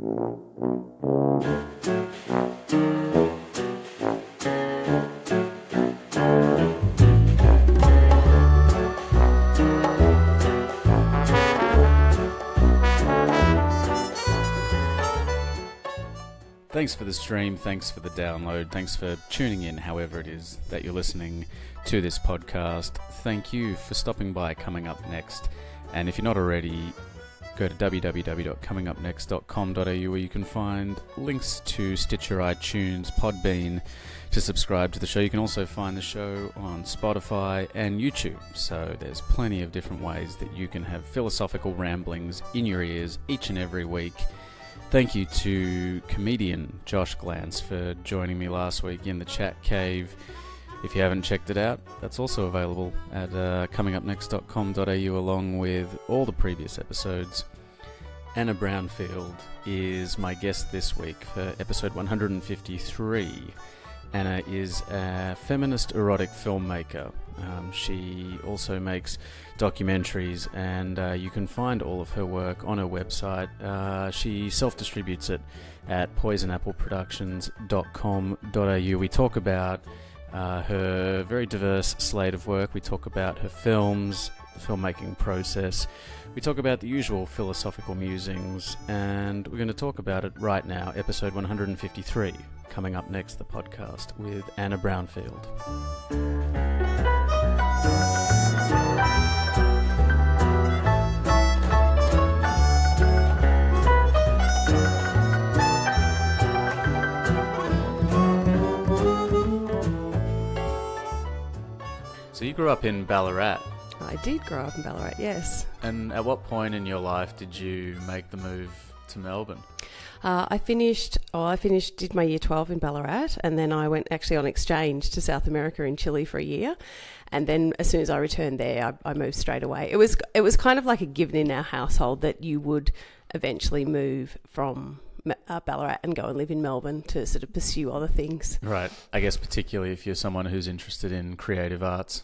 Thanks for the stream, thanks for the download, thanks for tuning in however it is that you're listening to this podcast. Thank you for stopping by Coming Up Next. And if you're not already, go to www.comingupnext.com.au where you can find links to Stitcher, iTunes, Podbean to subscribe to the show. You can also find the show on Spotify and YouTube. So there's plenty of different ways that you can have philosophical ramblings in your ears each and every week. Thank you to comedian Josh Glantz for joining me last week in the chat cave. If you haven't checked it out, that's also available at comingupnext.com.au along with all the previous episodes. Anna Brownfield is my guest this week for episode 153. Anna is a feminist erotic filmmaker. She also makes documentaries, and you can find all of her work on her website. She self-distributes it at poisonappleproductions.com.au. We talk about her very diverse slate of work. We talk about her films, the filmmaking process. We talk about the usual philosophical musings, and we're going to talk about it right now, episode 153. Coming up next, the podcast with Anna Brownfield. So you grew up in Ballarat. I did grow up in Ballarat, yes. And at what point in your life did you make the move to Melbourne? I did my year 12 in Ballarat, and then I went actually on exchange to South America in Chile for a year. And then as soon as I returned there, I moved straight away. It was kind of like a given in our household that you would eventually move from Ballarat and go and live in Melbourne to sort of pursue other things. Right. I guess particularly if you're someone who's interested in creative arts.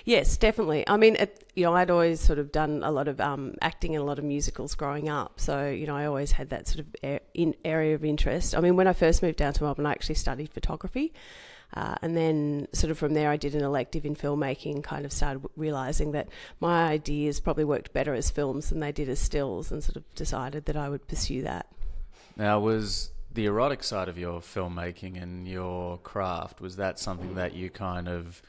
Yes, definitely. I mean, I'd always sort of done a lot of acting and a lot of musicals growing up. So, I always had that sort of area of interest. I mean, when I first moved down to Melbourne, I actually studied photography. And then sort of from there, I did an elective in filmmaking, kind of started realising that my ideas probably worked better as films than they did as stills, and sort of decided that I would pursue that. Now, was the erotic side of your filmmaking and your craft, was that something that you kind of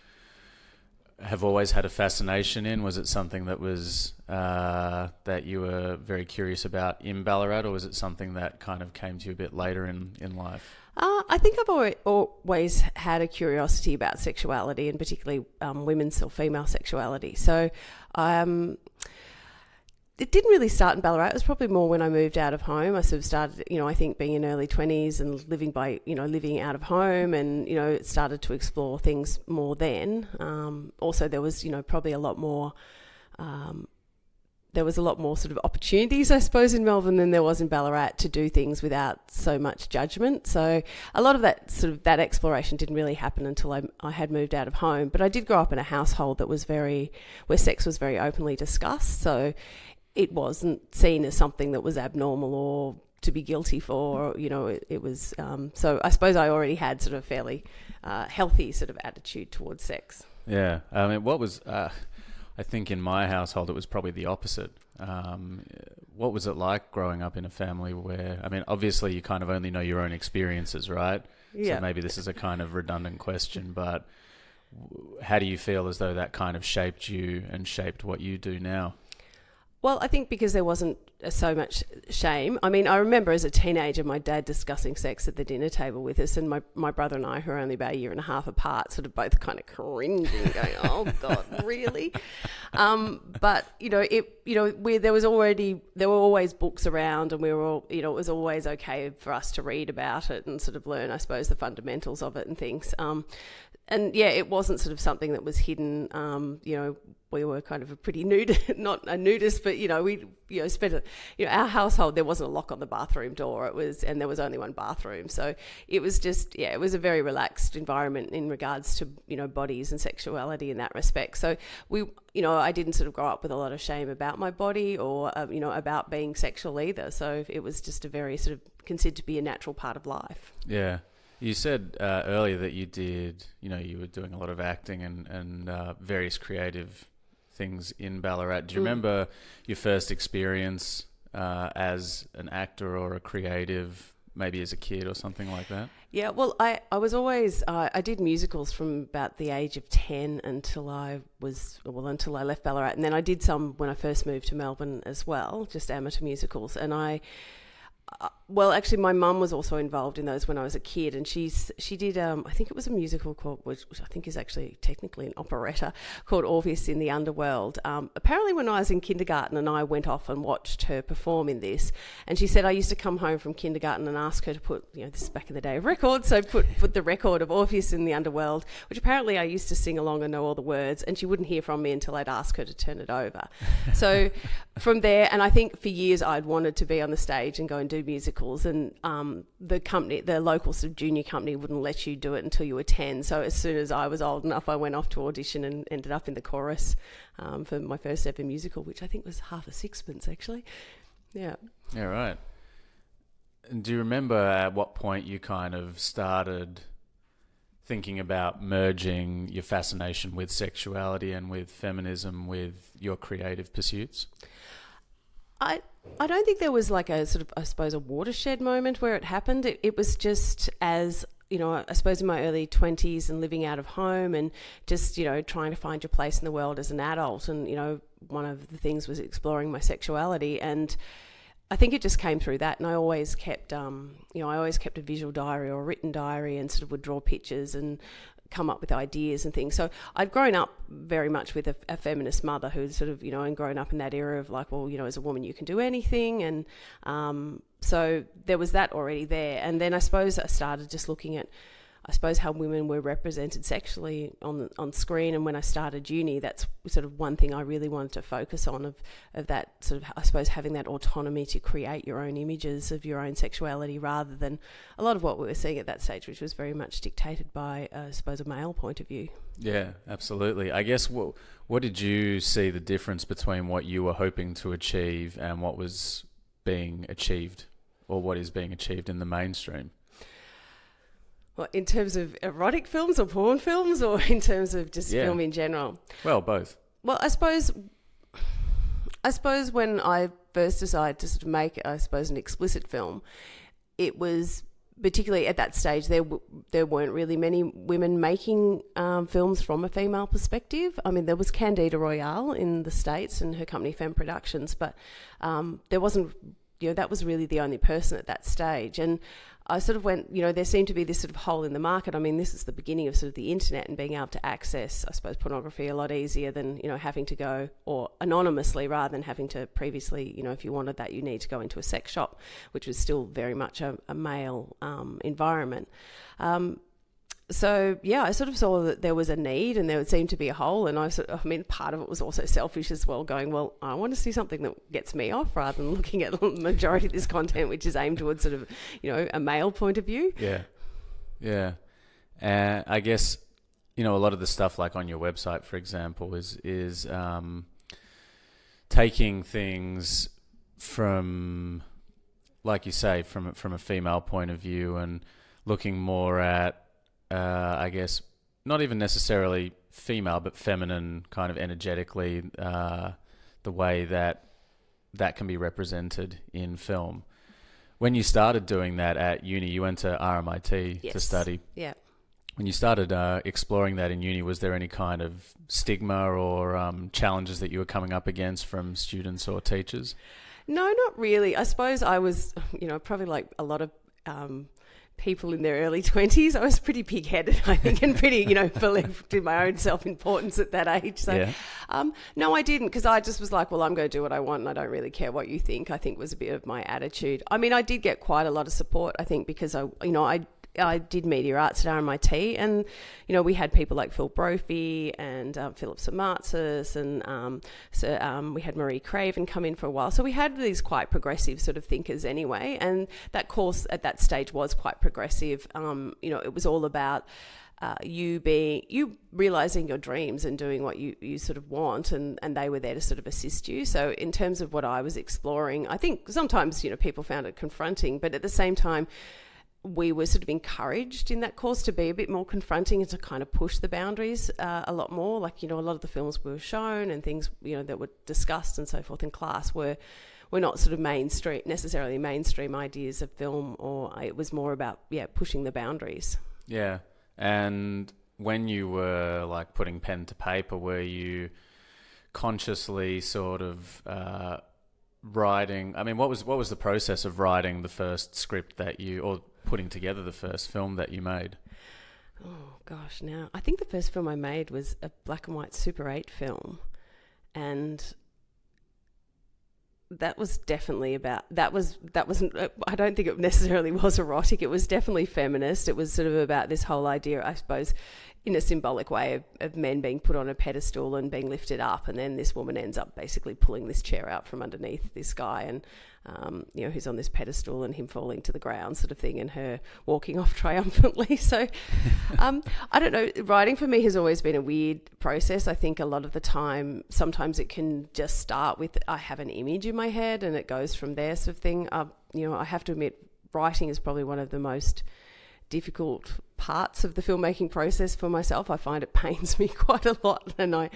have always had a fascination in? Was it something that was that you were very curious about in Ballarat, or was it something that kind of came to you a bit later in life? I think I've always had a curiosity about sexuality, and particularly women's or female sexuality. So it didn't really start in Ballarat. It was probably more when I moved out of home. I sort of started, I think being in early 20s and living out of home, and, it started to explore things more then. Also, there was, probably a lot more sort of opportunities, I suppose, in Melbourne than there was in Ballarat to do things without so much judgment. So a lot of that exploration didn't really happen until I had moved out of home. But I did grow up in a household that was where sex was very openly discussed. So it wasn't seen as something that was abnormal or to be guilty for. It was. So I suppose I already had sort of fairly healthy sort of attitude towards sex. Yeah. I mean, what was... I think in my household it was probably the opposite. What was it like growing up in a family where, I mean, obviously you kind of only know your own experiences, right? Yeah. So maybe this is a kind of redundant question, but how do you feel as though that kind of shaped you and shaped what you do now? Well, I think because there wasn't so much shame. I mean, I remember as a teenager my dad discussing sex at the dinner table with us, and my brother and I, who are only about a year and a half apart, sort of both kind of cringing, going, "Oh God, really?" But there were always books around, and we were all, it was always okay for us to read about it and sort of learn, I suppose, the fundamentals of it and things. And yeah, it wasn't sort of something that was hidden. We were kind of a pretty not a nudist, but we spent our household. There wasn't a lock on the bathroom door. And there was only one bathroom, so it was just it was a very relaxed environment in regards to bodies and sexuality in that respect. So I didn't sort of grow up with a lot of shame about my body or, about being sexual either. So it was just a very sort of considered to be a natural part of life. Yeah. You said earlier that you did, you were doing a lot of acting and various creative things in Ballarat. Do you remember your first experience as an actor or a creative, maybe as a kid or something like that? Yeah, well, I was always, I did musicals from about the age of 10 until I left Ballarat. And then I did some when I first moved to Melbourne as well, just amateur musicals. And actually, my mum was also involved in those when I was a kid, and she did, I think it was a musical called, which I think is actually technically an operetta, called Orpheus in the Underworld. Apparently when I was in kindergarten and I went off and watched her perform in this, and she said I used to come home from kindergarten and ask her to put, this is back in the day of records, so put the record of Orpheus in the Underworld, which apparently I used to sing along and know all the words, and she wouldn't hear from me until I'd ask her to turn it over. So from there, and I think for years I'd wanted to be on the stage and go and do musicals, and the local sort of junior company wouldn't let you do it until you were 10. So as soon as I was old enough, I went off to audition and ended up in the chorus for my first ever musical, which I think was half a sixpence actually. Yeah. Yeah, right. And do you remember at what point you kind of started thinking about merging your fascination with sexuality and with feminism with your creative pursuits? I don't think there was like a sort of, I suppose, a watershed moment where it happened. It was just as, I suppose in my early 20s and living out of home and just, trying to find your place in the world as an adult. And, one of the things was exploring my sexuality. And I think it just came through that. And I always kept, a visual diary or a written diary and sort of would draw pictures and come up with ideas and things. So I'd grown up very much with a feminist mother who'd sort of, and grown up in that era of like, well, as a woman you can do anything. And so there was that already there. And then I suppose I started just looking at, how women were represented sexually on screen. And when I started uni, that's sort of one thing I really wanted to focus on of that sort of, I suppose, having that autonomy to create your own images of your own sexuality rather than a lot of what we were seeing at that stage, which was very much dictated by, I suppose, a male point of view. Yeah, absolutely. I guess what did you see the difference between what you were hoping to achieve and what was being achieved or what is being achieved in the mainstream? Well, in terms of erotic films or porn films, or in terms of just film in general? Well, both. Well, I suppose when I first decided to sort of make, an explicit film, it was particularly at that stage there weren't really many women making films from a female perspective. I mean, there was Candida Royale in the States and her company Femme Productions, but there wasn't. That was really the only person at that stage. And I sort of went, there seemed to be this sort of hole in the market. I mean, this is the beginning of sort of the internet and being able to access, I suppose, pornography a lot easier than, having to go, or anonymously rather than having to previously, if you wanted that, you need to go into a sex shop, which was still very much a male environment. So, I sort of saw that there was a need and there would seem to be a hole. And part of it was also selfish as well, going, well, I want to see something that gets me off rather than looking at the majority of this content, which is aimed towards sort of, a male point of view. Yeah. Yeah. And I guess, a lot of the stuff like on your website, for example, is taking things from, like you say, from a female point of view and looking more at, I guess, not even necessarily female, but feminine kind of energetically, the way that can be represented in film. When you started doing that at uni, you went to RMIT to study. Yeah. When you started exploring that in uni, was there any kind of stigma or challenges that you were coming up against from students or teachers? No, not really. I suppose I was, probably like a lot of people in their early 20s, I was pretty pig-headed, I think, and pretty, believed in my own self-importance at that age. So, no, I didn't, because I just was like, well, I'm going to do what I want and I don't really care what you think, I think was a bit of my attitude. I mean, I did get quite a lot of support, I think, because I did media arts at RMIT, and we had people like Phil Brophy and Philip Samatzis, and we had Marie Craven come in for a while. So we had these quite progressive sort of thinkers anyway, and that course at that stage was quite progressive. It was all about you realizing your dreams and doing what you sort of want, and they were there to sort of assist you. So in terms of what I was exploring, I think sometimes, people found it confronting, but at the same time, we were sort of encouraged in that course to be a bit more confronting and to kind of push the boundaries a lot more. Like, a lot of the films we were shown and things, that were discussed and so forth in class were not sort of necessarily mainstream ideas of film, or it was more about, pushing the boundaries. Yeah. And when you were like putting pen to paper, were you consciously sort of writing? I mean, what was the process of writing the first script or putting together the first film that you made? Oh gosh, now I think the first film I made was a black and white Super 8 film, and that was definitely wasn't, I don't think it necessarily was erotic. It was definitely feminist. It was sort of about this whole idea, I suppose, in a symbolic way of men being put on a pedestal and being lifted up, and then this woman ends up basically pulling this chair out from underneath this guy, and who's on this pedestal, and him falling to the ground, sort of thing, and her walking off triumphantly. So I don't know, writing for me has always been a weird process. I think a lot of the time, sometimes it can just start with, I have an image in my head and it goes from there, sort of thing. I have to admit, writing is probably one of the most difficult parts of the filmmaking process for myself. I find it pains me quite a lot, and I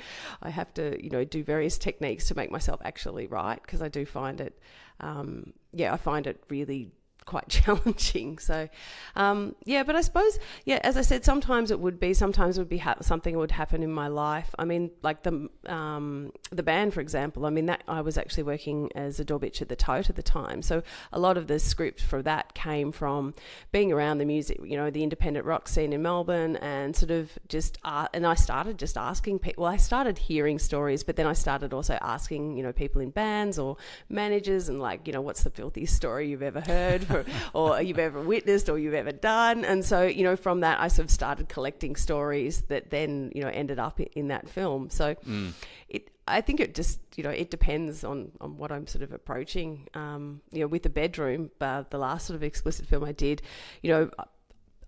have to do various techniques to make myself actually write, because I do find it I find it really quite challenging. So but I suppose, as I said, sometimes it would be something that would happen in my life. I mean, like the band, for example, I mean, that I was actually working as a door bitch at the Tote at the time, so a lot of the script for that came from being around the music, the independent rock scene in Melbourne, and sort of just and I started just asking people. I started hearing stories, but then I started also asking people in bands or managers, and like, what's the filthiest story you've ever heard or you've ever witnessed or you've ever done. And so from that I sort of started collecting stories that then ended up in that film. So I think it just it depends on what I'm sort of approaching. With The Bedroom, the last sort of explicit film I did,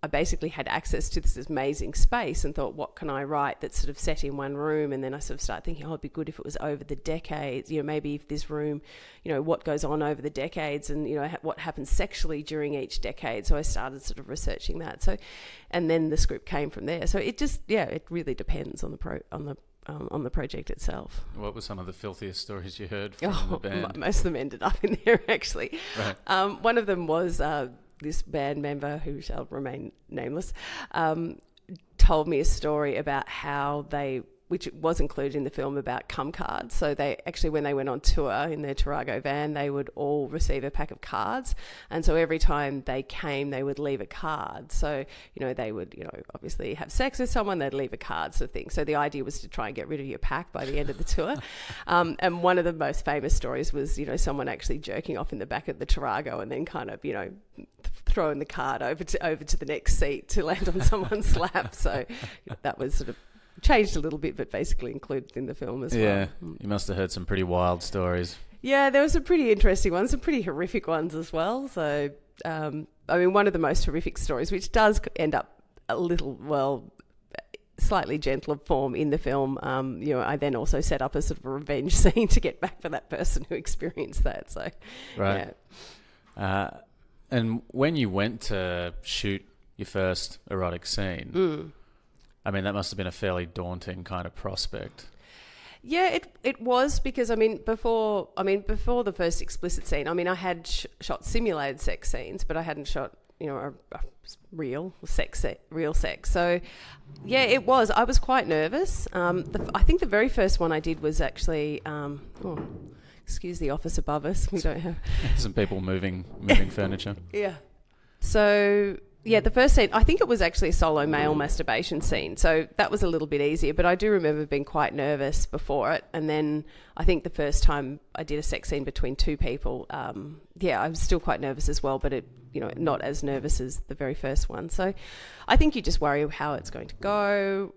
I basically had access to this amazing space and thought, what can I write that's sort of set in one room? And then I sort of started thinking, it'd be good if it was over the decades, maybe if this room, what goes on over the decades, and, what happens sexually during each decade. So I started sort of researching that. So, and then the script came from there. So it just, it really depends on the project itself. What were some of the filthiest stories you heard from the band? Most of them ended up in there, actually. Right. One of them was this band member, who shall remain nameless, told me a story about how which was included in the film, about cum cards. So they actually, when they went on tour in their Tarago van, they would all receive a pack of cards. And so every time they came, they would leave a card. So, they would, obviously have sex with someone, they'd leave a card, sort of thing. So the idea was to try and get rid of your pack by the end of the tour. And one of the most famous stories was, someone actually jerking off in the back of the Tarago and then kind of, throwing the card over to the next seat to land on someone's lap. So that was sort of changed a little bit, but basically included in the film as well. Yeah, you must have heard some pretty wild stories. Yeah, there were some pretty interesting ones, some pretty horrific ones as well. So, one of the most horrific stories, which does end up a little, slightly gentler form in the film, I then also set up a sort of a revenge scene to get back for that person who experienced that. So, right. Yeah. And when you went to shoot your first erotic scene, I mean, that must have been a fairly daunting kind of prospect. Yeah, it was, because before the first explicit scene, I had shot simulated sex scenes, but I hadn't shot a real sex. So yeah, it was. I was quite nervous. I think the very first one I did was actually. Excuse the office above us. We don't have some people moving furniture. Yeah. So. Yeah, the first scene, I think it was actually a solo male masturbation scene, so that was a little bit easier, but I do remember being quite nervous before it. And then I think the first time I did a sex scene between two people, I was still quite nervous as well, but it not as nervous as the very first one. So I think you just worry how it's going to go,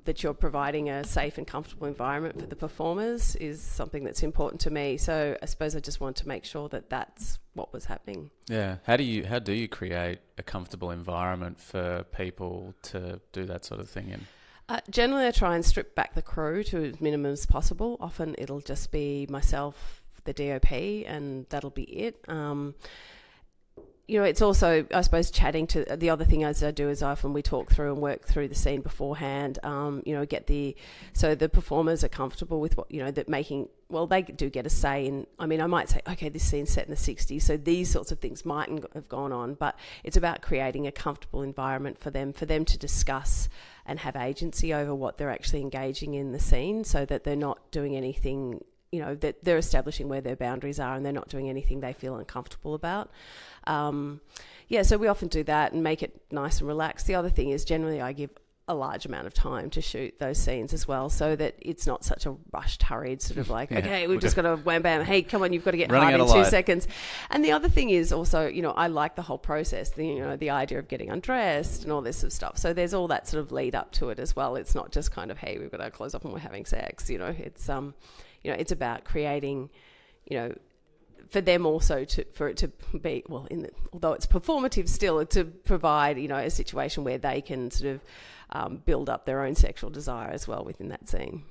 that you're providing a safe and comfortable environment for the performers is something that's important to me. So I suppose I just want to make sure that that's what was happening. Yeah. How do you create a comfortable environment for people to do that sort of thing in? Generally, I try and strip back the crew to as minimum as possible. Often it'll just be myself, the DOP, and that'll be it. It's also, I suppose, chatting to the other thing as I do is often we talk through and work through the scene beforehand. So the performers are comfortable with what, they do get a say in, I might say, okay, this scene's set in the 60s, so these sorts of things mightn't have gone on, but it's about creating a comfortable environment for them to discuss and have agency over what they're actually engaging in the scene, so that they're not doing anything, that they're establishing where their boundaries are and they're not doing anything they feel uncomfortable about. So we often do that and make it nice and relaxed. The other thing is generally I give a large amount of time to shoot those scenes as well, so that it's not such a rushed, hurried sort of like, okay, we've just got to wham bam, hey, come on, you've got to get hard in 2 seconds. And the other thing is also, I like the whole process, the idea of getting undressed and all this sort of stuff. So there's all that sort of lead up to it as well. It's not just kind of, hey, we've got our clothes off and we're having sex. It's about creating, for them also for it to be, although it's performative still, to provide, a situation where they can sort of build up their own sexual desire as well within that scene.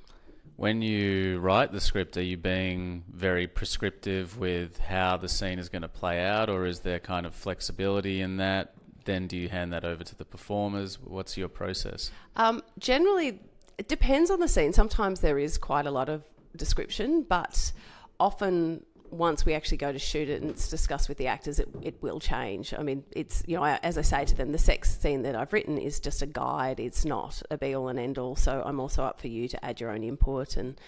When you write the script, are you being very prescriptive with how the scene is going to play out, or is there kind of flexibility in that? Then do you hand that over to the performers? What's your process? Generally, it depends on the scene. Sometimes there is quite a lot of description, but often once we actually go to shoot it and it's discussed with the actors, it will change. It's, as I say to them, the sex scene that I've written is just a guide. It's not a be all and end all. So I'm also up for you to add your own input. And,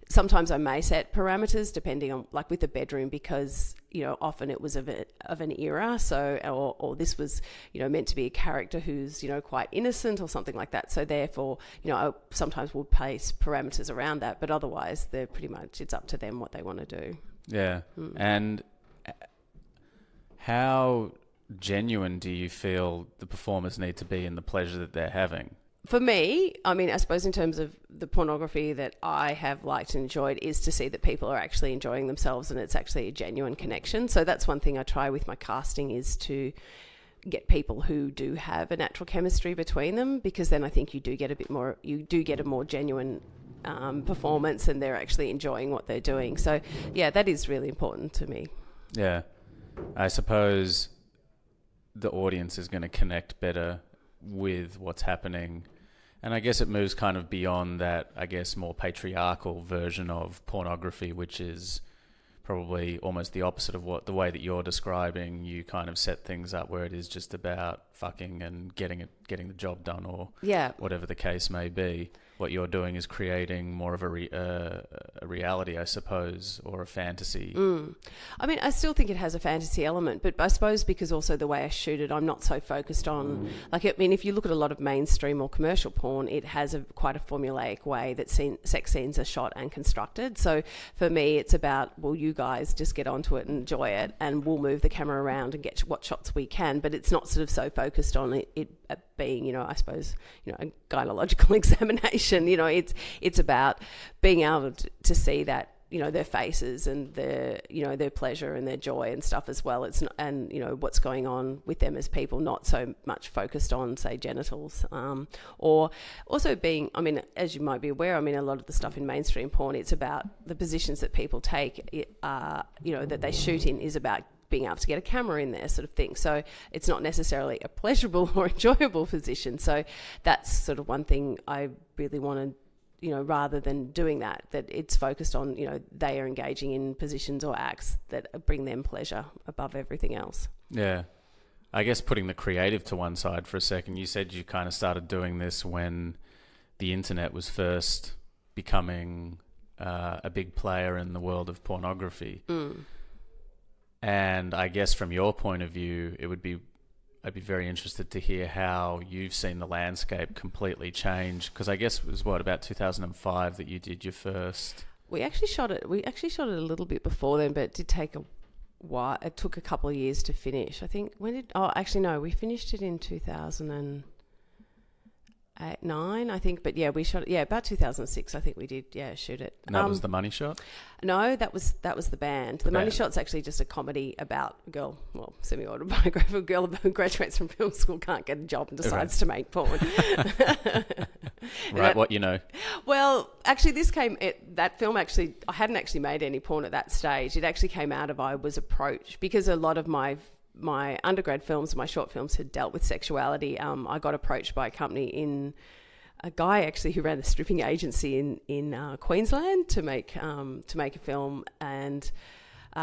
sometimes I may set parameters depending on, like with the bedroom, because, often it was of an era. So, or this was, meant to be a character who's, quite innocent or something like that. So therefore, I sometimes will place parameters around that, but otherwise they're pretty much, it's up to them what they want to do. Yeah. And how genuine do you feel the performers need to be in the pleasure that they're having? For me, I suppose in terms of the pornography that I have liked and enjoyed is to see that people are actually enjoying themselves and it's actually a genuine connection. So that's one thing I try with my casting, is to get people who do have a natural chemistry between them, because then I think you do get a more genuine performance and they're actually enjoying what they're doing. So yeah, that is really important to me. Yeah. I suppose the audience is going to connect better with what's happening. And I guess it moves kind of beyond that, I guess, more patriarchal version of pornography, which is probably almost the opposite of the way that you're describing. You kind of set things up where it is just about fucking and getting the job done, or whatever the case may be. What you're doing is creating more of a reality, I suppose, or a fantasy. I still think it has a fantasy element, but I suppose because also the way I shoot it, I'm not so focused on, if you look at a lot of mainstream or commercial porn, it has quite a formulaic way that sex scenes are shot and constructed. So for me, it's about, well, you guys just get onto it and enjoy it, and we'll move the camera around and get what shots we can, but it's not sort of so focused on it being, I suppose, a gynecological examination. It's about being able to see that, their faces and their pleasure and their joy and stuff as well. It's not, and what's going on with them as people, not so much focused on, say, genitals, or also being, as you might be aware, a lot of the stuff in mainstream porn, it's about the positions that people take, that they shoot in, is about being able to get a camera in there, sort of thing. So it's not necessarily a pleasurable or enjoyable position. So that's sort of one thing I really want to, rather than doing that it's focused on, they are engaging in positions or acts that bring them pleasure above everything else. Yeah. I guess putting the creative to one side for a second, you said you kind of started doing this when the internet was first becoming a big player in the world of pornography. And I guess from your point of view, I'd be very interested to hear how you've seen the landscape completely change. Because I guess it was about 2005 that you did your first. We actually shot it a little bit before then, but it did take it took a couple of years to finish. I think we finished it in 2009, I think, but we shot it about 2006. I think we did shoot it. And that was the money shot? No, that was the band. The money shot's actually just a comedy about a girl, semi-autobiographical girl who graduates from film school, can't get a job and decides to make porn. Right, what you know. Well, actually, that film I hadn't actually made any porn at that stage. It actually came out of, I was approached, because a lot of my undergrad films, my short films, had dealt with sexuality. I got approached by a guy actually who ran a stripping agency in Queensland to make a film, and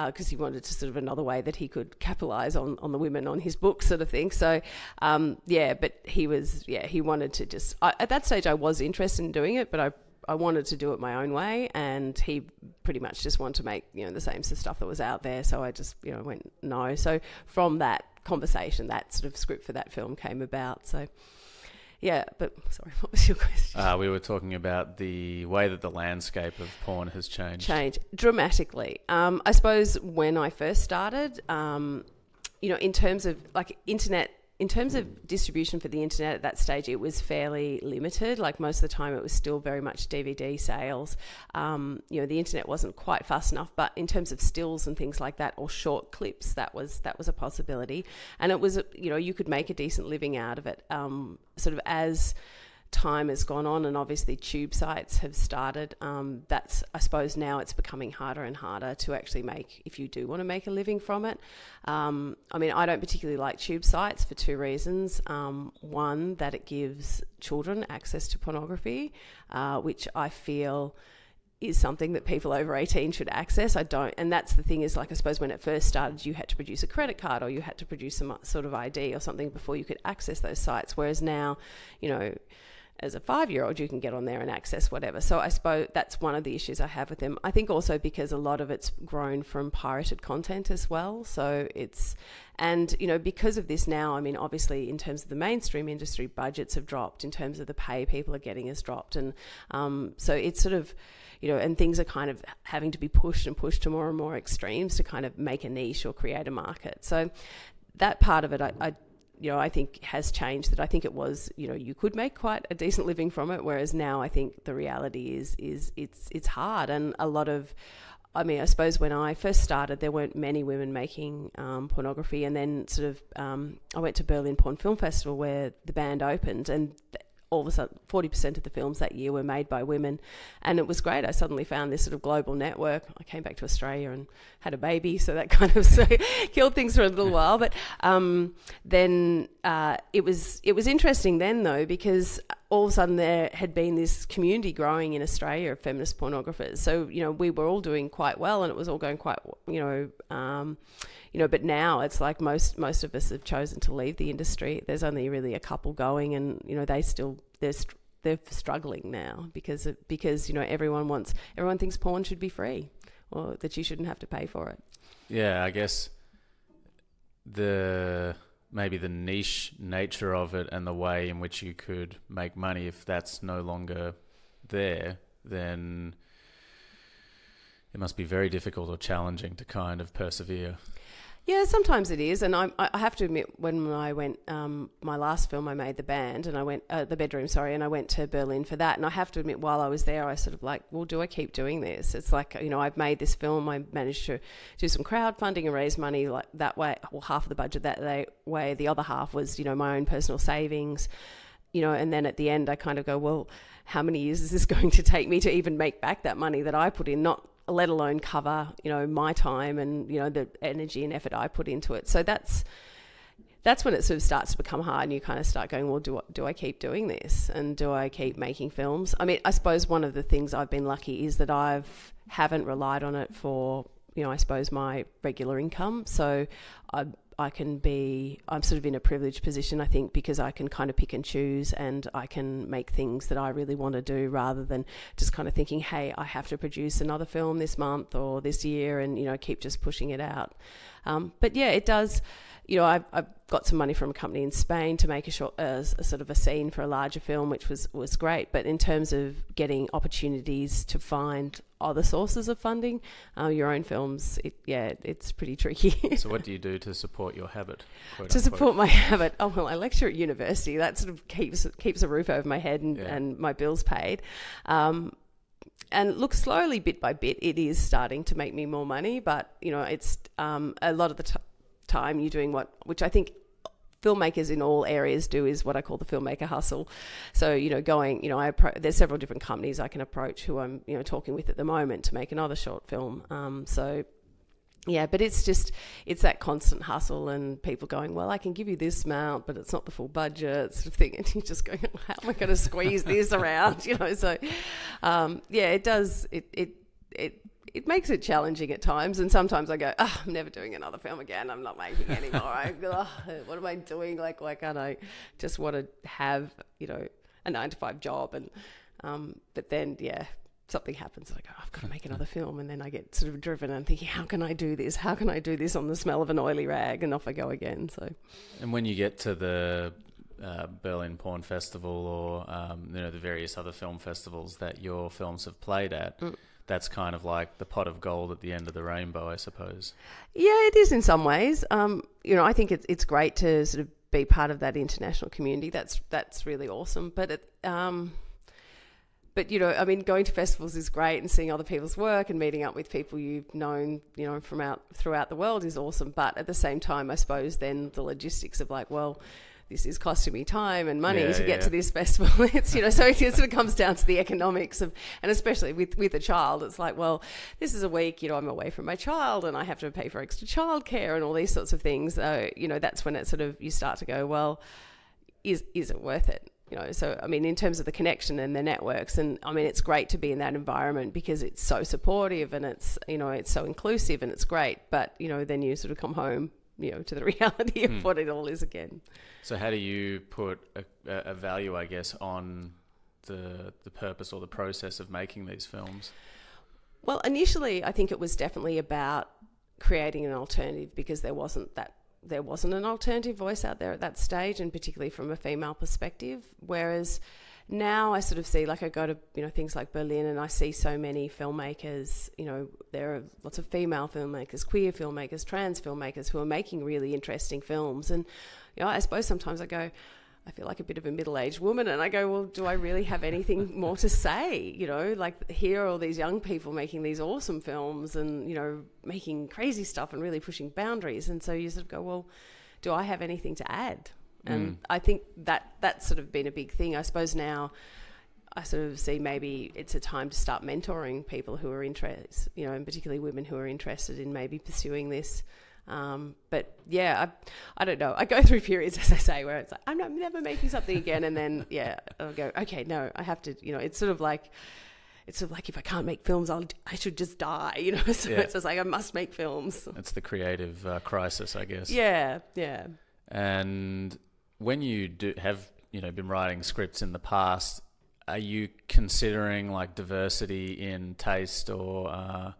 because he wanted to sort of another way that he could capitalise on the women on his book, sort of thing. So but he wanted to just at that stage I was interested in doing it, but I wanted to do it my own way, and he pretty much just wanted to make the same sort of stuff that was out there. So I just went no. So from that conversation, that sort of script for that film came about. So but sorry, what was your question? We were talking about the way that the landscape of porn has changed dramatically. I suppose when I first started, in terms of like internet. In terms of distribution for the internet at that stage, it was fairly limited. Like most of the time, it was still very much DVD sales. The internet wasn't quite fast enough, but in terms of stills and things like that, or short clips, that was a possibility. And it was, you could make a decent living out of it. Sort of as time has gone on, and obviously tube sites have started, I suppose now it's becoming harder and harder to actually make, if you do want to make a living from it. I don't particularly like tube sites for two reasons. One, that it gives children access to pornography, which I feel is something that people over 18 should access. I don't, and that's the thing is, like, I suppose when it first started, you had to produce a credit card or you had to produce some sort of ID or something before you could access those sites, whereas now, as a 5-year-old, you can get on there and access whatever. So I suppose that's one of the issues I have with them. I think also because a lot of it's grown from pirated content as well. So because of this now, obviously in terms of the mainstream industry, budgets have dropped, in terms of the pay people are getting has dropped. And so it's sort of, and things are kind of having to be pushed to more and more extremes to kind of make a niche or create a market. So that part of it, I think has changed. That I think it was, you could make quite a decent living from it, whereas now I think the reality is it's hard. And a lot of, I suppose when I first started, there weren't many women making pornography, and then sort of I went to Berlin Porn Film Festival where the band opened, and all of a sudden 40% of the films that year were made by women, and it was great. I suddenly found this sort of global network. I came back to Australia and had a baby, so that kind of killed things for a little while. But then it was interesting then, though, because all of a sudden there had been this community growing in Australia of feminist pornographers. So we were all doing quite well, and it was all going quite but now it's like most of us have chosen to leave the industry. There's only really a couple going, and they're struggling now because everyone thinks porn should be free, or that you shouldn't have to pay for it. Yeah, I guess maybe the niche nature of it and the way in which you could make money, if that's no longer there, then it must be very difficult or challenging to kind of persevere. Yeah, sometimes it is, and I have to admit, when I went, my last film, I made The Band, and I went The Bedroom, and I went to Berlin for that, and I have to admit, while I was there, I sort of like, well, do I keep doing this? It's like, I've made this film, I managed to do some crowdfunding and raise money like that way, well, half of the budget that way, the other half was, my own personal savings, and then at the end, I kind of go, well, how many years is this going to take me to even make back that money that I put in, let alone cover, my time and, the energy and effort I put into it. So that's when it sort of starts to become hard, and you kind of start going, well, do I keep doing this? And do I keep making films? I suppose one of the things I've been lucky is that haven't relied on it for, I suppose my regular income. So I'm sort of in a privileged position, I think, because I can kind of pick and choose, and I can make things that I really want to do, rather than just kind of thinking, hey, I have to produce another film this month or this year, and, keep just pushing it out. But yeah, it does, I've got some money from a company in Spain to make a sort of a scene for a larger film, which was great. But in terms of getting opportunities to find other sources of funding. Your own films, it's pretty tricky. So what do you do to support your habit? To support my habit? Oh, well, I lecture at university. That sort of keeps a roof over my head and my bills paid. And look, slowly, bit by bit, it is starting to make me more money. But, it's a lot of the time you're doing which I think filmmakers in all areas do, is what I call the Filmmaker Hustle. So, there's several different companies I can approach who I'm, talking with at the moment to make another short film. But it's that constant hustle and people going, well, I can give you this amount, but it's not the full budget sort of thing. And you're just going, how am I going to squeeze this around? So, it does, it makes it challenging at times. And sometimes I go, I'm never doing another film again. I'm not making any more. What am I doing? Like, why can't I just want to have, a 9-to-5 job? And, but then, something happens and I go, I've got to make another film, and then I get sort of driven and thinking, how can I do this? How can I do this on the smell of an oily rag? And off I go again. So, and when you get to the Berlin Porn Festival or the various other film festivals that your films have played at, that's kind of like the pot of gold at the end of the rainbow, I suppose. Yeah, it is in some ways. I think it's great to sort of be part of that international community. That's really awesome. But going to festivals is great, and seeing other people's work and meeting up with people you've known, from throughout the world is awesome. But at the same time, I suppose then the logistics of like, well, this is costing me time and money to get to this festival. It's, so it sort of comes down to the economics of, and especially with a child, it's like, well, this is a week, I'm away from my child and I have to pay for extra childcare and all these sorts of things. That's when it sort of, you start to go, well, is it worth it? So, in terms of the connection and the networks, and it's great to be in that environment because it's so supportive and it's, it's so inclusive and it's great. But, then you sort of come home, to the reality of what it all is again. So how do you put a value, I guess, on the purpose or the process of making these films? Well, initially, I think it was definitely about creating an alternative because there wasn't an alternative voice out there at that stage, and particularly from a female perspective. Whereas now I sort of see, like I go to, things like Berlin and I see so many filmmakers, there are lots of female filmmakers, queer filmmakers, trans filmmakers who are making really interesting films. And, I suppose sometimes I go, I feel like a bit of a middle-aged woman, and I go, well, do I really have anything more to say? Like here are all these young people making these awesome films and, making crazy stuff and really pushing boundaries. And so you sort of go, well, do I have anything to add? And I think that's sort of been a big thing. I suppose now I sort of see maybe it's a time to start mentoring people who are interested, and particularly women who are interested in maybe pursuing this. But yeah, I don't know. I go through periods, as I say, where it's like, I'm never making something again. And then, I'll go, okay, no, I have to, it's sort of like if I can't make films, I should just die, So it's just like, I must make films. It's the creative crisis, I guess. Yeah. And when you have been writing scripts in the past, are you considering like diversity in taste or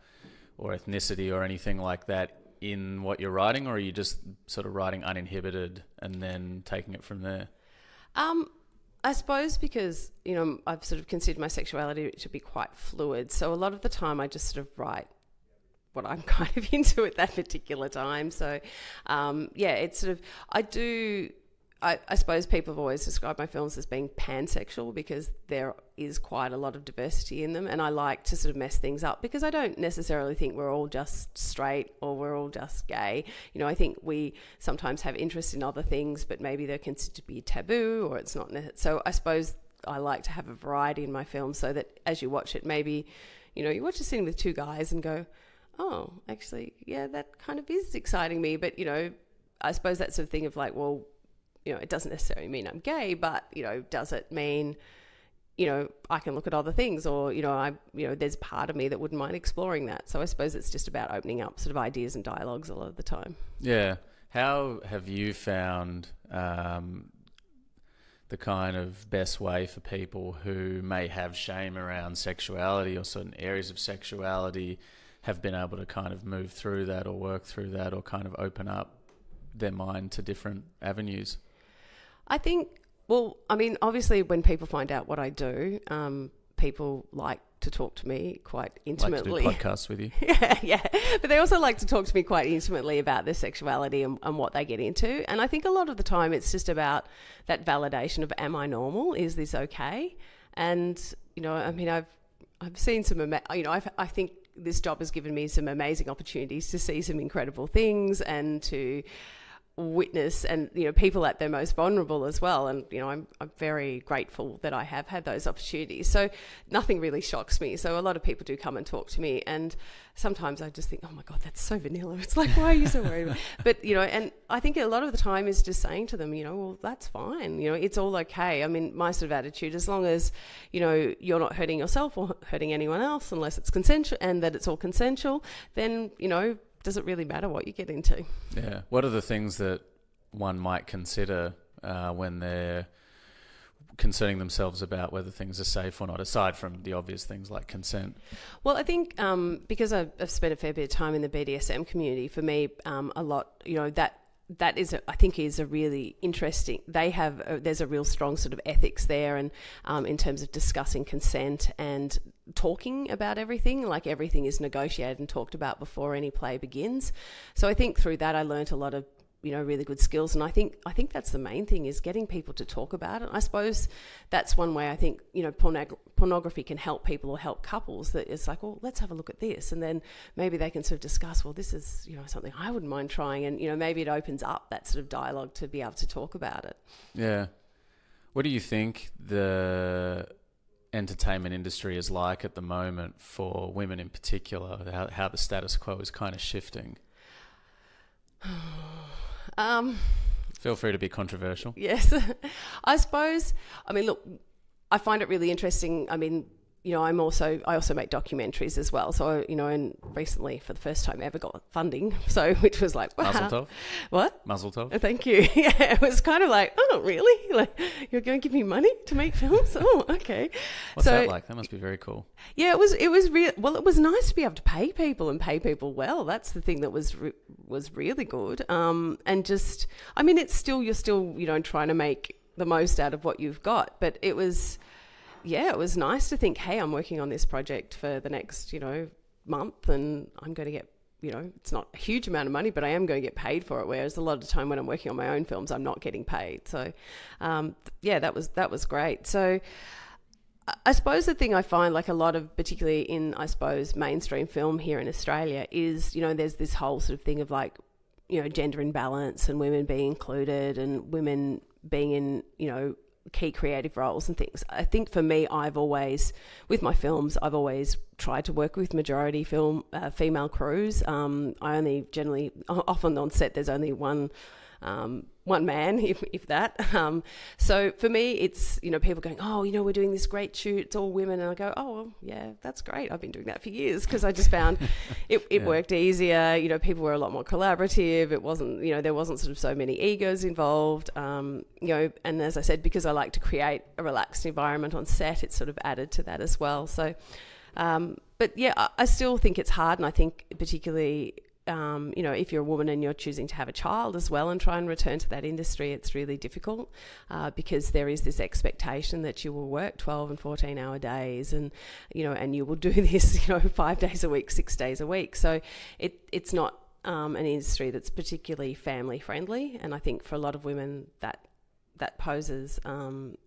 ethnicity or anything like that in what you're writing, or are you just sort of writing uninhibited and then taking it from there? I suppose because, I've sort of considered my sexuality to be quite fluid. So a lot of the time I just sort of write what I'm kind of into at that particular time. So, it's sort of, I suppose people have always described my films as being pansexual because there is quite a lot of diversity in them, and I like to sort of mess things up because I don't necessarily think we're all just straight or we're all just gay. I think we sometimes have interest in other things, but maybe they're considered to be taboo or it's not. So I suppose I like to have a variety in my films so that as you watch it, maybe, you watch a scene with two guys and go, oh, actually, yeah, that kind of is exciting me. But, I suppose that sort of thing of like, well, it doesn't necessarily mean I'm gay, but, does it mean, I can look at other things or, there's part of me that wouldn't mind exploring that. So I suppose it's just about opening up sort of ideas and dialogues a lot of the time. Yeah. How have you found the kind of best way for people who may have shame around sexuality or certain areas of sexuality have been able to kind of move through that or work through that or kind of open up their mind to different avenues? I think, well, obviously when people find out what I do, people like to talk to me quite intimately. Like to do podcasts with you. yeah. But they also like to talk to me quite intimately about their sexuality and what they get into. And I think a lot of the time it's just about that validation of, am I normal? Is this okay? And, I mean, I've seen some, I think this job has given me some amazing opportunities to see some incredible things and to witness and people at their most vulnerable as well, and I'm very grateful that I have had those opportunities, so nothing really shocks me. So a lot of people do come and talk to me, and sometimes I just think, oh my god, that's so vanilla, it's like, why are you so worried? But and I think a lot of the time is just saying to them, well, that's fine, it's all okay. I mean, my sort of attitude, as long as you're not hurting yourself or hurting anyone else, unless it's consensual, and that it's all consensual, then does it really matter what you get into? Yeah. What are the things that one might consider when they're concerning themselves about whether things are safe or not, aside from the obvious things like consent? Well, I think because I've spent a fair bit of time in the BDSM community, for me, a lot, that is, I think, is a really interesting. There's a real strong sort of ethics there, and in terms of discussing consent and talking about everything, like everything is negotiated and talked about before any play begins. So I think through that I learnt a lot of really good skills, and I think that's the main thing, is getting people to talk about it. I suppose that's one way I think pornography can help people or help couples, that it's like, well, let's have a look at this, and then maybe they can sort of discuss, well, this is something I wouldn't mind trying, and maybe it opens up that sort of dialogue to be able to talk about it. Yeah. What do you think the entertainment industry is like at the moment for women in particular? How the status quo is kind of shifting? Feel free to be controversial. Yes. I suppose, look, I find it really interesting. I also make documentaries as well. So, and recently for the first time ever got funding. So, which was like, wow. Mazel tov. What? Mazel tov. Oh, thank you. Yeah, it was kind of like, oh, really? Like, you're going to give me money to make films? Oh, okay. What's that like? That must be very cool. Yeah, it was real. Well, it was nice to be able to pay people and pay people well. That's the thing that was really good. And just, it's still, you're still, trying to make the most out of what you've got. But it was nice to think, hey, I'm working on this project for the next, month, and I'm going to get, it's not a huge amount of money, but I am going to get paid for it. Whereas a lot of the time when I'm working on my own films, I'm not getting paid. So, that was great. So I suppose the thing I find, like a lot of, particularly in, I suppose, mainstream film here in Australia, is, there's this whole sort of thing of like, gender imbalance and women being included and women being in, key creative roles and things. I think for me, with my films, I've always tried to work with majority female crews. I only generally, often on set, there's only one man, if that. So for me, it's, people going, oh, we're doing this great shoot, it's all women. And I go, oh, well, yeah, that's great. I've been doing that for years, because I just found it worked easier. People were a lot more collaborative. It wasn't, there wasn't sort of so many egos involved. And as I said, because I like to create a relaxed environment on set, it's sort of added to that as well. So, but yeah, I still think it's hard. And I think particularly, if you're a woman and you're choosing to have a child as well and try and return to that industry, it's really difficult because there is this expectation that you will work 12 and 14-hour days, and and you will do this 5 days a week, 6 days a week. So it's not an industry that's particularly family friendly, and I think for a lot of women that poses an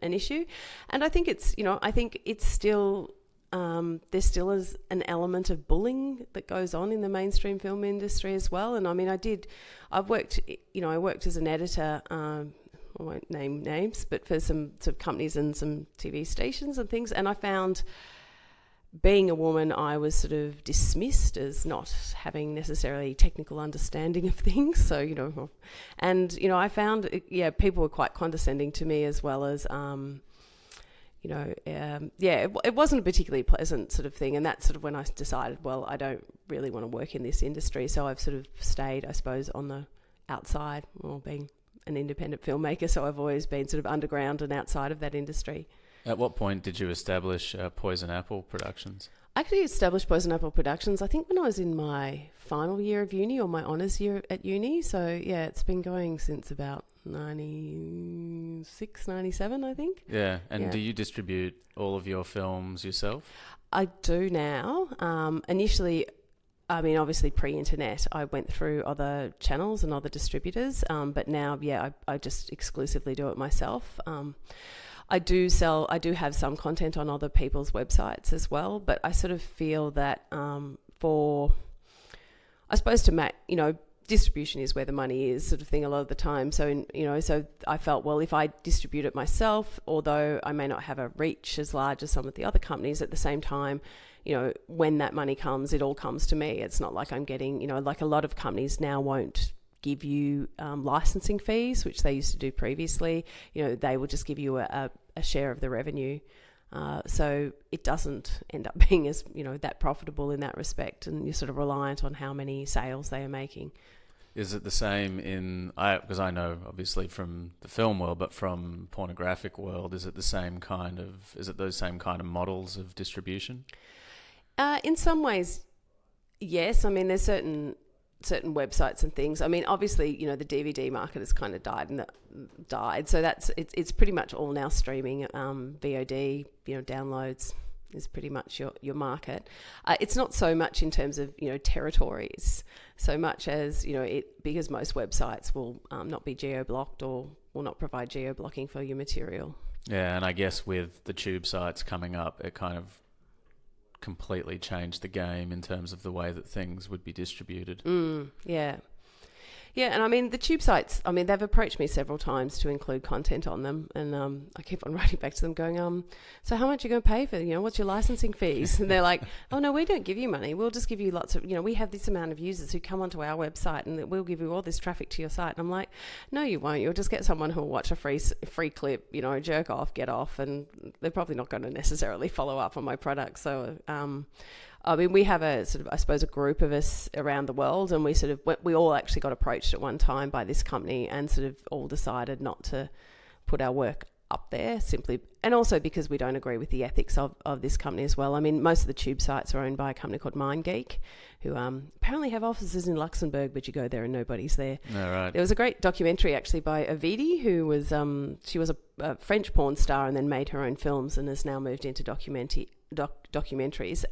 issue. And I think it's still. There still is an element of bullying that goes on in the mainstream film industry as well. And I worked as an editor, I won't name names, but for some sort of companies and some TV stations and things. And I found, being a woman, I was sort of dismissed as not having necessarily technical understanding of things. So, I found, people were quite condescending to me, as well as, it wasn't a particularly pleasant sort of thing. And that's sort of when I decided, well, I don't really want to work in this industry. So I've sort of stayed, I suppose, on the outside, being an independent filmmaker. So I've always been sort of underground and outside of that industry. At what point did you establish Poison Apple Productions? I actually established Boys and Apple Productions, I think when I was in my final year of uni or my honours year at uni. So, yeah, it's been going since about 96, 97, I think. Yeah, and do you distribute all of your films yourself? I do now. Initially, I mean, obviously pre-internet, I went through other channels and other distributors, but now, I just exclusively do it myself. I do have some content on other people's websites as well, but I sort of feel that distribution is where the money is, sort of thing, a lot of the time. So, so I felt, well, if I distribute it myself, although I may not have a reach as large as some of the other companies, at the same time, when that money comes, it all comes to me. It's not like I'm getting, like a lot of companies now won't give you licensing fees, which they used to do previously. They will just give you a share of the revenue. So it doesn't end up being as, that profitable in that respect, and you're sort of reliant on how many sales they are making. Is it the same because I know obviously from the film world, but from pornographic world, is it those same kind of models of distribution? In some ways, yes. I mean, there's certain websites and things. I mean, obviously, the DVD market has kind of died. So it's pretty much all now streaming. VOD, downloads is pretty much your market. It's not so much in terms of, territories, so much as, because most websites will not be geo-blocked or will not provide geo-blocking for your material. Yeah, and I guess with the tube sites coming up, it kind of completely changed the game in terms of the way that things would be distributed. Yeah, and I mean, the tube sites, I mean, they've approached me several times to include content on them, and I keep on writing back to them going, so how much are you going to pay for, what's your licensing fees? And they're like, oh, no, we don't give you money. We'll just give you lots of, we have this amount of users who come onto our website, and we'll give you all this traffic to your site. And I'm like, no, you won't. You'll just get someone who will watch a free clip, jerk off, get off, and they're probably not going to necessarily follow up on my product. So, I mean, we have a sort of, I suppose, a group of us around the world, and we all actually got approached at one time by this company and sort of all decided not to put our work up there simply, and also because we don't agree with the ethics of this company as well. I mean, most of the tube sites are owned by a company called MindGeek, who apparently have offices in Luxembourg, but you go there and nobody's there. No, right. There was a great documentary actually by Avidi, who was she was a French porn star and then made her own films and has now moved into documentaries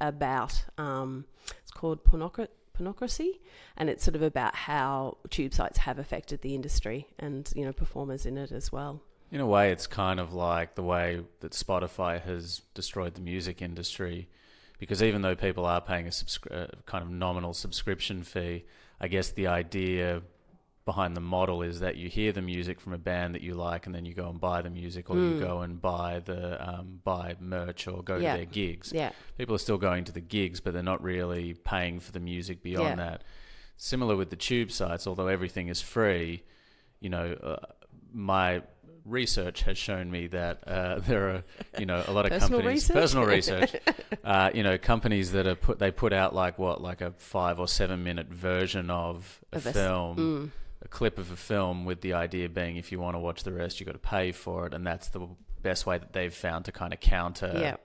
about it's called Pornocracy, and it's sort of about how tube sites have affected the industry and performers in it as well. In a way, it's kind of like the way that Spotify has destroyed the music industry, because even though people are paying a kind of nominal subscription fee, I guess the idea behind the model is that you hear the music from a band that you like, and then you go and buy the music, or you go and buy buy merch or go to their gigs. Yeah. People are still going to the gigs, but they're not really paying for the music beyond that. Similar with the tube sites, although everything is free, my research has shown me that there are, a lot of personal research, companies that they put out like a 5 or 7 minute version of a film, a clip of a film, with the idea being if you want to watch the rest, you've got to pay for it, and that's the best way that they've found to kind of counter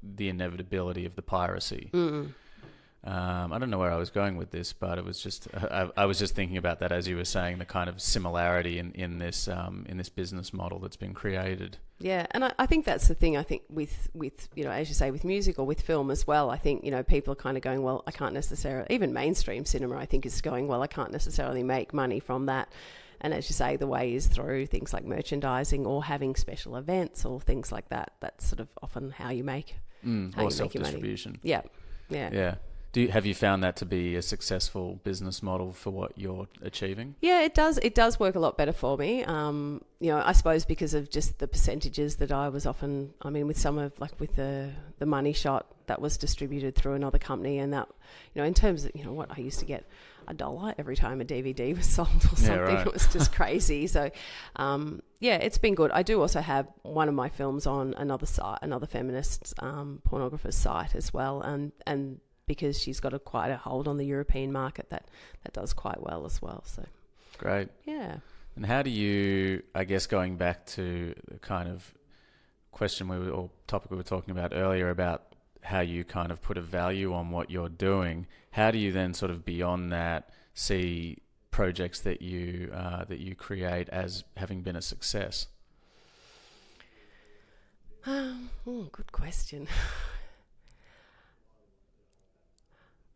the inevitability of the piracy. I don't know where I was going with this, but it was just I was just thinking about that as you were saying, the kind of similarity in this business model that's been created. Yeah, and I think that's the thing. I think with as you say, with music or with film as well, I think people are kind of going, well, I can't necessarily, even mainstream cinema I think is going, well, I can't necessarily make money from that. And as you say, the way is through things like merchandising or having special events or things like that. That's sort of often how you make or self-distribution. Yeah. Have you found that to be a successful business model for what you're achieving? Yeah, it does. It does work a lot better for me. I suppose because of just the percentages that I was often, with some of with the Money Shot that was distributed through another company, and that, in terms of, what I used to get $1 every time a DVD was sold or something. Yeah, right. It was just crazy. So, it's been good. I do also have one of my films on another site, another feminist pornographer's site as well, and because she's got quite a hold on the European market, that does quite well as well. So great. Yeah. And how do you, I guess, going back to the kind of question or topic we were talking about earlier about how you kind of put a value on what you're doing. How do you then sort of beyond that see projects that you create as having been a success? Good question.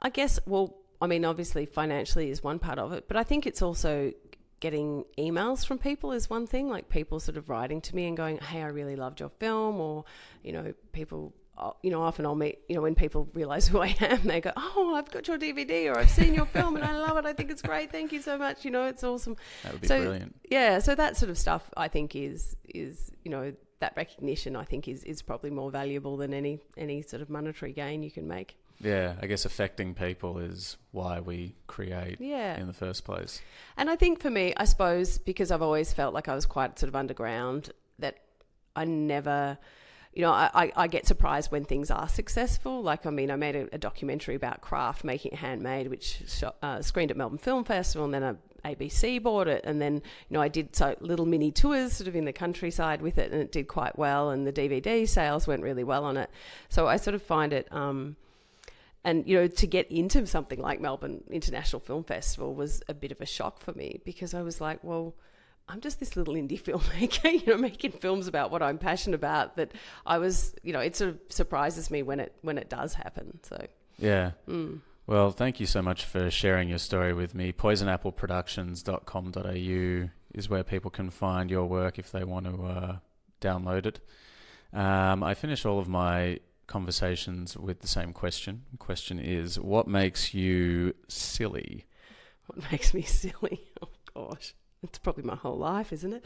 I guess, well, I mean, obviously financially is one part of it, but I think it's also getting emails from people is one thing, like people sort of writing to me and going, hey, I really loved your film, or, people, often I'll meet, when people realize who I am, they go, oh, I've got your DVD, or I've seen your film and I love it. I think it's great. Thank you so much. It's awesome. That would be brilliant. Yeah. So that sort of stuff I think is, that recognition I think is probably more valuable than any sort of monetary gain you can make. Yeah, I guess affecting people is why we create in the first place. And I think for me, I suppose, because I've always felt like I was quite sort of underground, that I never, I get surprised when things are successful. Like, I mean, I made a documentary about craft, Making It Handmade, which screened at Melbourne Film Festival, and then ABC bought it, and then I did little mini tours sort of in the countryside with it, and it did quite well, and the DVD sales went really well on it. So I sort of find it... And, to get into something like Melbourne International Film Festival was a bit of a shock for me, because I was like, well, I'm just this little indie filmmaker, making films about what I'm passionate about, that I was, it sort of surprises me when it does happen. So, yeah. Well, thank you so much for sharing your story with me. poisonappleproductions.com.au is where people can find your work if they want to download it. I finish all of my conversations with the same question. The question is, what makes you silly? What makes me silly? Oh gosh, it's probably my whole life, isn't it?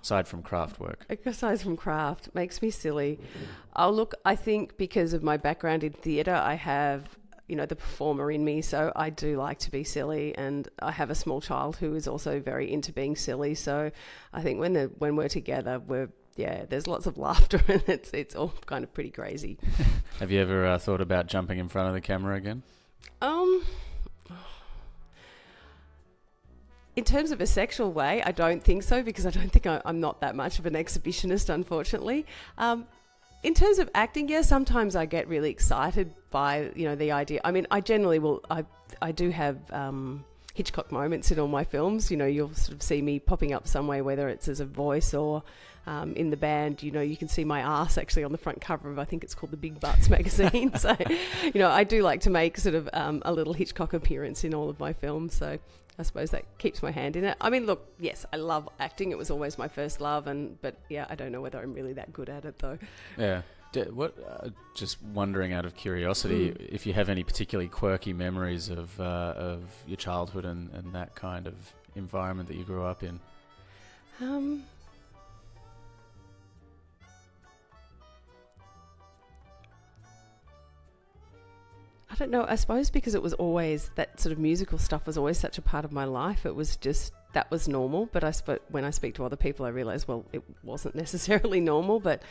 Aside from craft work. Aside from craft, makes me silly. Oh, look, I think because of my background in theatre, I have, the performer in me, so I do like to be silly, and I have a small child who is also very into being silly. So I think when we're together, there's lots of laughter, and it's all kind of pretty crazy. Have you ever thought about jumping in front of the camera again? In terms of a sexual way, I don't think so, because I don't think I'm not that much of an exhibitionist, unfortunately. In terms of acting, sometimes I get really excited by, the idea. I mean, I generally will, I do have Hitchcock moments in all my films. You'll sort of see me popping up somewhere, whether it's as a voice or in the band. You can see my ass actually on the front cover of, I think it's called the Big Butts magazine. So, I do like to make sort of a little Hitchcock appearance in all of my films. So I suppose that keeps my hand in it. I mean, look, yes, I love acting. It was always my first love, but I don't know whether I'm really that good at it though. Yeah. Just wondering out of curiosity, if you have any particularly quirky memories of your childhood and that kind of environment that you grew up in. I don't know. I suppose because it was always, that sort of musical stuff was always such a part of my life. It was just, that was normal. But when I speak to other people, I realise, well, it wasn't necessarily normal. But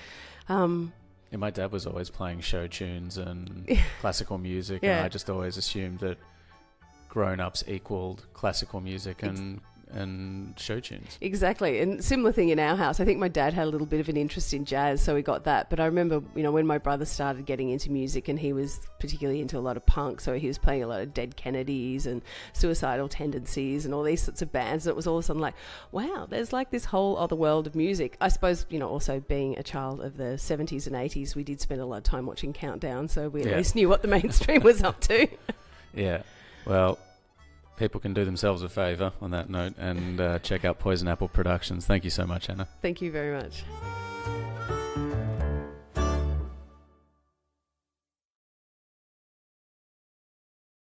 my dad was always playing show tunes and classical music, and I just always assumed that grown-ups equaled classical music and show tunes. Exactly. And similar thing in our house. I think my dad had a little bit of an interest in jazz, so we got that. But I remember, when my brother started getting into music, and he was particularly into a lot of punk, so he was playing a lot of Dead Kennedys and Suicidal Tendencies and all these sorts of bands. And it was all of a sudden like, wow, there's like this whole other world of music. I suppose, also being a child of the 70s and 80s, we did spend a lot of time watching Countdown, so we at least knew what the mainstream was up to. Yeah. Well, people can do themselves a favour on that note and check out Poison Apple Productions. Thank you so much, Anna. Thank you very much.